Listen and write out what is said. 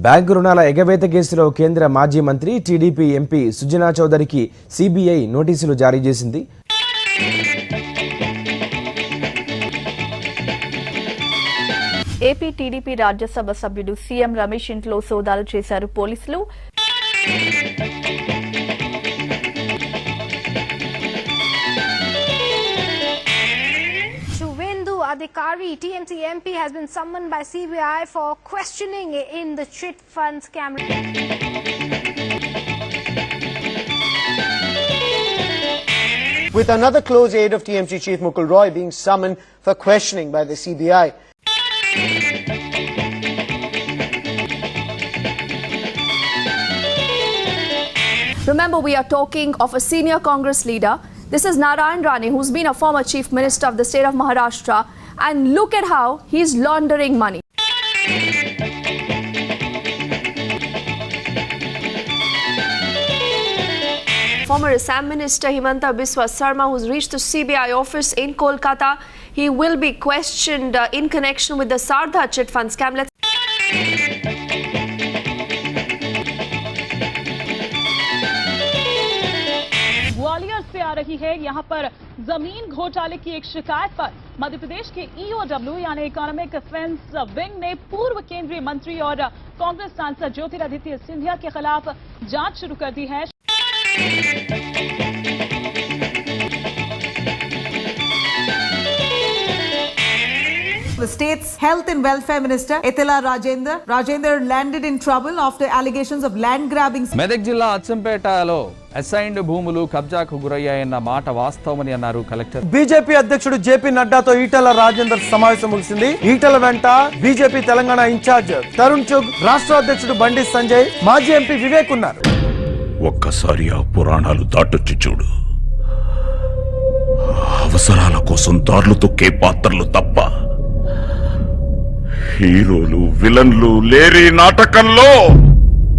Bank రుణాల ఎగవేత కేసులో కేంద్ర మాజీ మంత్రి టీడీపీ ఎంపీ సుజనా చౌదరికి సిబిఐ నోటీసులు జారీ చేసింది. ఏపీ టీడీపీ రాజ్యసభ సభ్యుడు సీఎం రమేష్ ఇంట్లో సోదాలు చేశారు పోలీసులు. Adhikari, TMC MP, has been summoned by CBI for questioning in the chit fund scam. With another close aide of TMC Chief Mukul Roy being summoned for questioning by the CBI. Remember, we are talking of a senior Congress leader. This is Narayan Rane, who's been a former Chief Minister of the state of Maharashtra. And look at how he's laundering money. Former Assam Minister Himanta Biswa Sarma, who's reached the CBI office in Kolkata, he will be questioned in connection with the Sardha chit fund scam. Gwalior से आ रही है यहां पर जमीन घोटाले की एक शिकायत पर मध्य प्रदेश के ईओडब्ल्यू यानी इकोनॉमिक अफेंस विंग ने पूर्व केंद्रीय मंत्री और कांग्रेस सांसद ज्योतिरादित्य सिंधिया के खिलाफ जांच शुरू कर दी है. The state's health and welfare minister Etela Rajendra landed in trouble after allegations of land grabbing. Medak జిల్లా అచ్చంపేటలో అసైన్డ్ భూములు కబ్జాకు గురయ్యాయన్న మాట వాస్తవమని అన్నారు కలెక్టర్. బీజేపీ అధ్యక్షుడు జేపీ నడ్డాతో ఈటెల రాజేందర్ సమావేశం ముగిసింది. ఈటెల వెంట బీజేపీ తెలంగాణ ఇన్ఛార్జ్ తరుణ్ చుగ్, రాష్ట్ర అధ్యక్షుడు బండి సంజయ్, మాజీ ఎంపీ వివేక్ ఉన్నారు. ఒక్కసారి ఆ పురాణాలు దాటొచ్చి చూడు. అవసరాల కోసం దారులు తొక్కే పాత్రలు తప్ప హీరోలు విలన్లు లేరి నాటకంలో